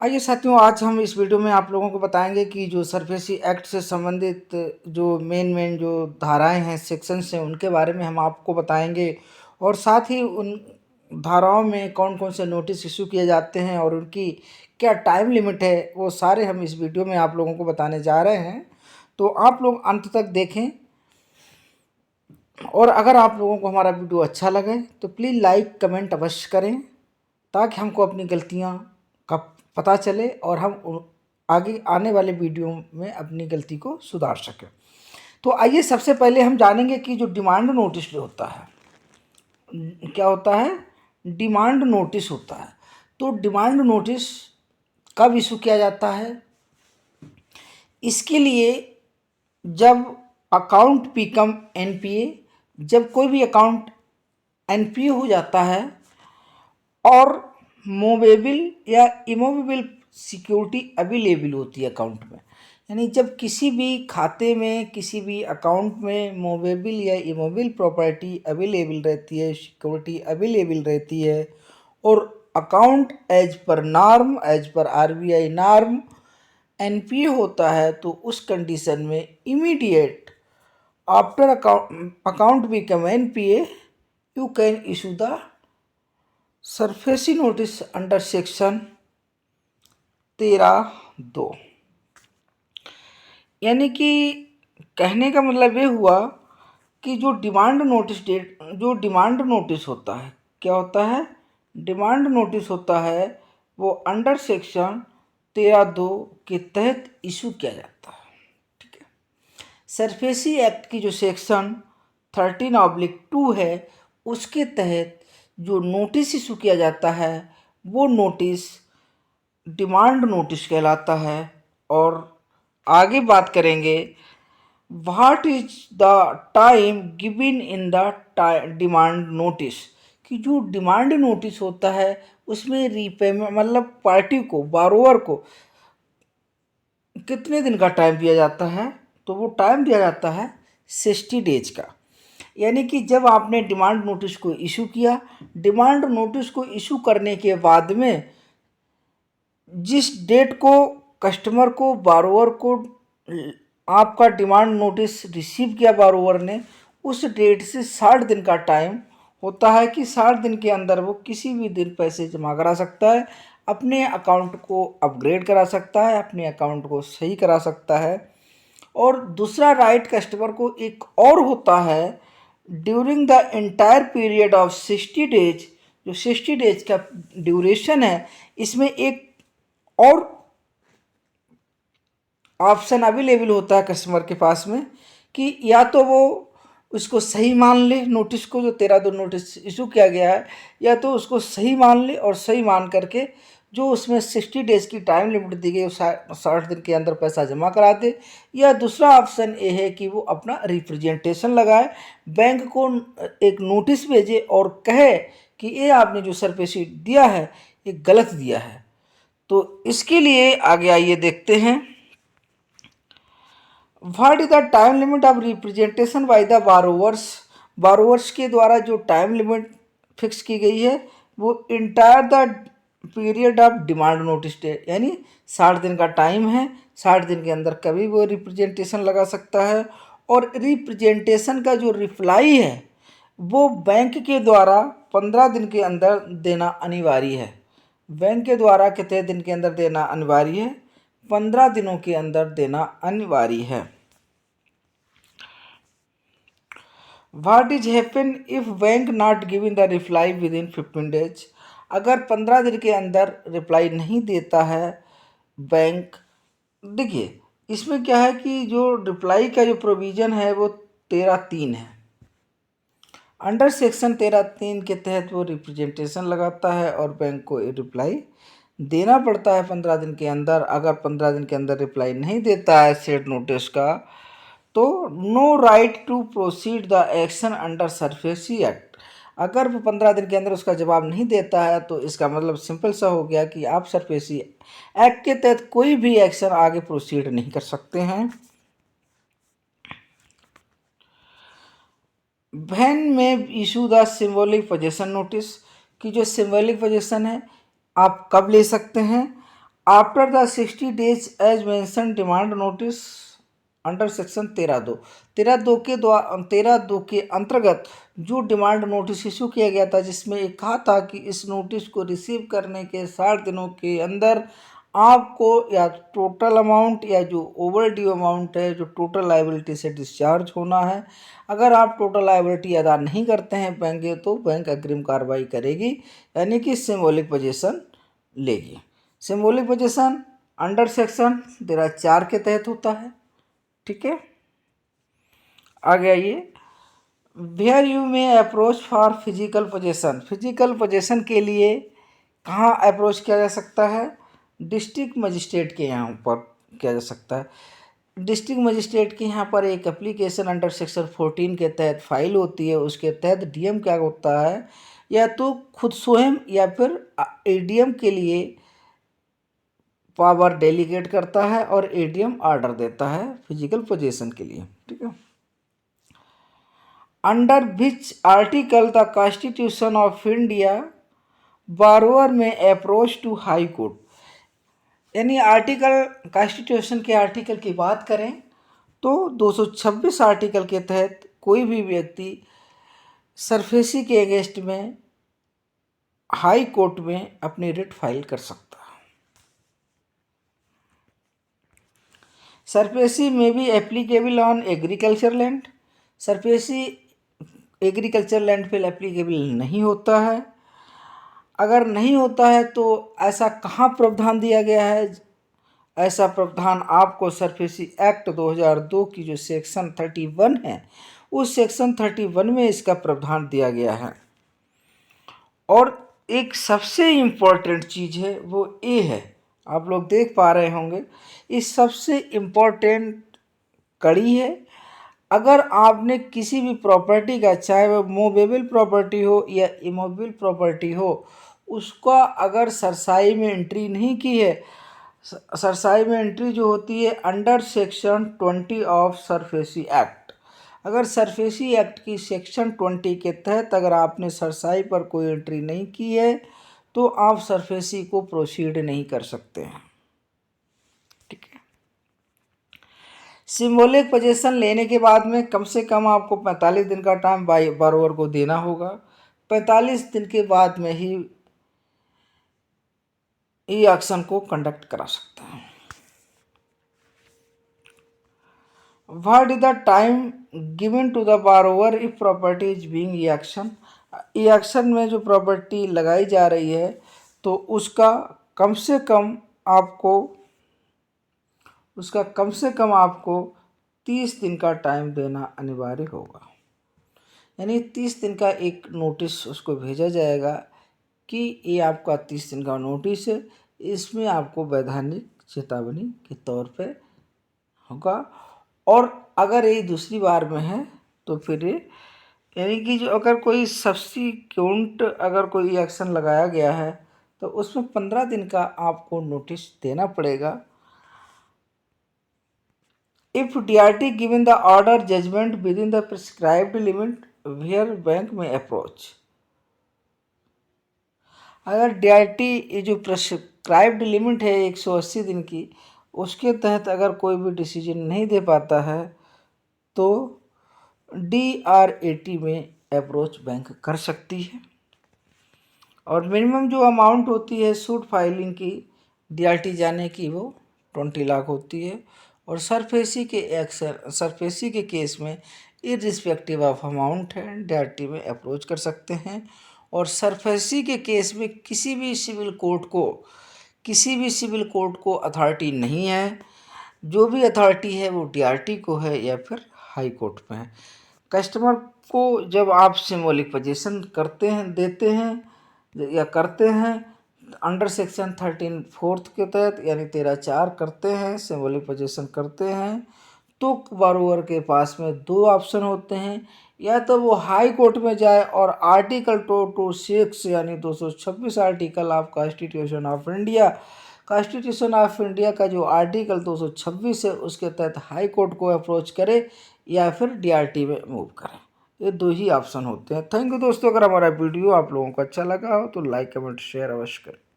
आइए साथियों, आज हम इस वीडियो में आप लोगों को बताएंगे कि जो सरफेसी एक्ट से संबंधित जो मेन जो धाराएं हैं, सेक्शंस हैं, उनके बारे में हम आपको बताएंगे। और साथ ही उन धाराओं में कौन कौन से नोटिस इशू किए जाते हैं और उनकी क्या टाइम लिमिट है, वो सारे हम इस वीडियो में आप लोगों को बताने जा रहे हैं। तो आप लोग अंत तक देखें, और अगर आप लोगों को हमारा वीडियो अच्छा लगे तो प्लीज़ लाइक कमेंट अवश्य करें, ताकि हमको अपनी गलतियां का पता चले और हम आगे आने वाले वीडियो में अपनी गलती को सुधार सकें। तो आइए सबसे पहले हम जानेंगे कि जो डिमांड नोटिस जो होता है, क्या होता है। डिमांड नोटिस होता है। तो डिमांड नोटिस कब इशू किया जाता है? इसके लिए जब अकाउंट बिकम एनपीए, जब कोई भी अकाउंट एनपीए हो जाता है और मूवेबल या इमूवेबल सिक्योरिटी अवेलेबल होती है अकाउंट में। यानी जब किसी भी खाते में, किसी भी अकाउंट में मूवेबल या इमूवेबल प्रॉपर्टी अवेलेबल रहती है, सिक्योरिटी अवेलेबल रहती है, और account as per norm, as per RBI norm NPA होता है, तो उस कंडीशन में immediate after account become NPA you can issue the SARFAESI notice under section 13(2). यानी कि कहने का मतलब ये हुआ कि जो डिमांड नोटिस होता है, क्या होता है? डिमांड नोटिस होता है, वो अंडर सेक्शन 13(2) के तहत इशू किया जाता है। ठीक है। सरफेसी एक्ट की जो सेक्शन 13(2) है, उसके तहत जो नोटिस इशू किया जाता है, वो नोटिस डिमांड नोटिस कहलाता है। और आगे बात करेंगे, what is the time given in the demand notice, कि जो डिमांड नोटिस होता है उसमें रीपेमेंट मतलब पार्टी को, बारोवर को कितने दिन का टाइम दिया जाता है? तो वो टाइम दिया जाता है 60 डेज का। यानी कि जब आपने डिमांड नोटिस को इशू किया, डिमांड नोटिस को इशू करने के बाद में जिस डेट को कस्टमर को, बारोवर को आपका डिमांड नोटिस रिसीव किया बारोवर ने, उस डेट से 60 दिन का टाइम होता है कि 60 दिन के अंदर वो किसी भी दिन पैसे जमा करा सकता है, अपने अकाउंट को अपग्रेड करा सकता है, अपने अकाउंट को सही करा सकता है। और दूसरा राइट कस्टमर को एक और होता है, during the entire period of 60 days, जो 60 डेज का ड्यूरेशन है, इसमें एक और ऑप्शन अवेलेबल होता है कस्टमर के पास में कि या तो वो उसको सही मान ले, नोटिस को, जो 13(2) नोटिस इशू किया गया है, या तो उसको सही मान ले और सही मान करके जो उसमें 60 डेज की टाइम लिमिट दी गई, 60 दिन के अंदर पैसा जमा करा दे। या दूसरा ऑप्शन ये है कि वो अपना रिप्रेजेंटेशन लगाए, बैंक को एक नोटिस भेजे और कहे कि ये आपने जो सरफेसी दिया है ये गलत दिया है। तो इसके लिए आगे आइए देखते हैं, what is the time limit of representation by the borrowers. Borrowers के द्वारा जो टाइम लिमिट फिक्स की गई है, वो entire the period of demand notice date, यानी 60 दिन का टाइम है। 60 दिन के अंदर कभी वो रिप्रेजेंटेशन लगा सकता है। और रिप्रेजेंटेशन का जो रिप्लाई है, वो बैंक के द्वारा 15 दिन के अंदर देना अनिवार्य है। बैंक के द्वारा कितने दिन के अंदर देना अनिवार्य है? 15 दिनों के अंदर देना अनिवार्य है। What is happen if bank not giving the reply with in 15 days. अगर 15 दिन के अंदर रिप्लाई नहीं देता है बैंक, देखिए इसमें क्या है कि जो रिप्लाई का जो प्रोविज़न है वो 13(3) है। अंडर सेक्शन 13(3) के तहत वो रिप्रेजेंटेशन लगाता है और बैंक को रिप्लाई देना पड़ता है 15 दिन के अंदर। अगर 15 दिन के अंदर रिप्लाई नहीं देता है सेट नोटिस का, तो no right to proceed the action under SARFAESI act. अगर वो 15 दिन के अंदर उसका जवाब नहीं देता है, तो इसका मतलब सिंपल सा हो गया कि आप सरफेसी एक्ट के तहत कोई भी एक्शन आगे प्रोसीड नहीं कर सकते हैं। व्हेन में issue the symbolic possession notice, की जो सिंबॉलिक पोजेशन है आप कब ले सकते हैं? After the 60 days as mention demand notice under section 13(2) के अंतर्गत जो डिमांड नोटिस इशू किया गया था, जिसमें एक कहा था कि इस नोटिस को रिसीव करने के 60 दिनों के अंदर आपको या टोटल अमाउंट या जो ओवर ड्यू अमाउंट है, जो टोटल लायबिलिटी से डिस्चार्ज होना है। अगर आप टोटल लायबिलिटी अदा नहीं करते हैं बैंक तो बैंक अग्रिम कार्रवाई करेगी, यानी कि सिंबॉलिक पोजीशन लेगी। सिंबॉलिक पोजीशन अंडर सेक्शन 13(4) के तहत होता है। ठीक है, आगे आइए। वेयर यू में approach for physical position. Physical position के लिए कहाँ अप्रोच किया जा सकता है? डिस्ट्रिक्ट मजिस्ट्रेट के यहाँ पर किया जा सकता है। डिस्ट्रिक्ट मजिस्ट्रेट के यहाँ पर एक एप्लीकेशन अंडर सेक्शन 14 के तहत फाइल होती है। उसके तहत डीएम क्या होता है, या तो खुद स्वयं या फिर एडीएम के लिए पावर डेलीगेट करता है और एडीएम ऑर्डर देता है फिजिकल पोजीशन के लिए। ठीक है। Under which article the constitution of India borrower में अप्रोच टू हाई कोर्ट। यानी आर्टिकल, कॉन्स्टिट्यूशन के आर्टिकल की बात करें तो 226 आर्टिकल के तहत कोई भी व्यक्ति सरफेसी के अगेंस्ट में हाई कोर्ट में अपनी रिट फाइल कर सकता है। सरफेसी में भी applicable on agriculture land. SARFAESI agriculture land पे एप्लीकेबल नहीं होता है। अगर नहीं होता है तो ऐसा कहाँ प्रावधान दिया गया है? ऐसा प्रावधान आपको सरफेसी एक्ट 2002 की जो सेक्शन 31 है, उस सेक्शन 31 में इसका प्रावधान दिया गया है। और एक सबसे इम्पोर्टेंट चीज़ है वो ये है, आप लोग देख पा रहे होंगे, इस सबसे इम्पोर्टेंट कड़ी है। अगर आपने किसी भी प्रॉपर्टी का, चाहे वह मूवेबल प्रॉपर्टी हो या इमूवेबल प्रॉपर्टी हो, उसका अगर सरसाई में एंट्री नहीं की है, सरसाई में एंट्री जो होती है under section 20 of SARFAESI act, अगर सरफेसी एक्ट की सेक्शन 20 के तहत अगर आपने सरसाई पर कोई एंट्री नहीं की है तो आप सरफेसी को प्रोसीड नहीं कर सकते हैं। ठीक है। सिंबॉलिक पोजीशन लेने के बाद में कम से कम आपको 45 दिन का टाइम बारोवर को देना होगा। 45 दिन के बाद में ही ई एक्शन को कंडक्ट करा सकते हैं। What is the time given to the borrower if property is being e action. E action में जो प्रॉपर्टी लगाई जा रही है तो उसका कम से कम आपको 30 दिन का टाइम देना अनिवार्य होगा। यानी 30 दिन का एक नोटिस उसको भेजा जाएगा कि ये आपका 30 दिन का नोटिस है, इसमें आपको वैधानिक चेतावनी के तौर पे होगा। और अगर ये दूसरी बार में है तो फिर यानी कि जो अगर कोई सब्सिक्वेंट अगर कोई एक्शन लगाया गया है तो उसमें 15 दिन का आपको नोटिस देना पड़ेगा। If DRT given the order judgment within the prescribed limit where bank में अप्रोच। अगर डीआरटी ये जो प्रिस्क्राइब्ड लिमिट है 180 दिन की, उसके तहत अगर कोई भी डिसीजन नहीं दे पाता है तो डीआरएटी में अप्रोच बैंक कर सकती है। और मिनिमम जो अमाउंट होती है सूट फाइलिंग की डीआरटी जाने की वो 20 लाख होती है। और सरफेसी के केस में इर्रिस्पेक्टिव ऑफ अमाउंट है डीआरटी में अप्रोच कर सकते हैं। और सरफेसी के केस में किसी भी सिविल कोर्ट को अथॉरिटी नहीं है। जो भी अथॉरिटी है वो डीआरटी को है या फिर हाई कोर्ट में है। कस्टमर को जब आप सिंबॉलिक पोजीशन देते हैं अंडर सेक्शन 13(4) के तहत यानी 13(4) करते हैं, सिंबॉलिक पोजीशन करते हैं, तो बारोवर के पास में दो ऑप्शन होते हैं। या तो वो हाई कोर्ट में जाए और आर्टिकल 226 यानी 226 article of constitution of India का जो आर्टिकल 226 है उसके तहत हाई कोर्ट को अप्रोच करे या फिर डीआरटी में मूव करें। ये दो ही ऑप्शन होते हैं। थैंक यू दोस्तों। अगर हमारा वीडियो आप लोगों को अच्छा लगा हो तो लाइक कमेंट शेयर अवश्य करें।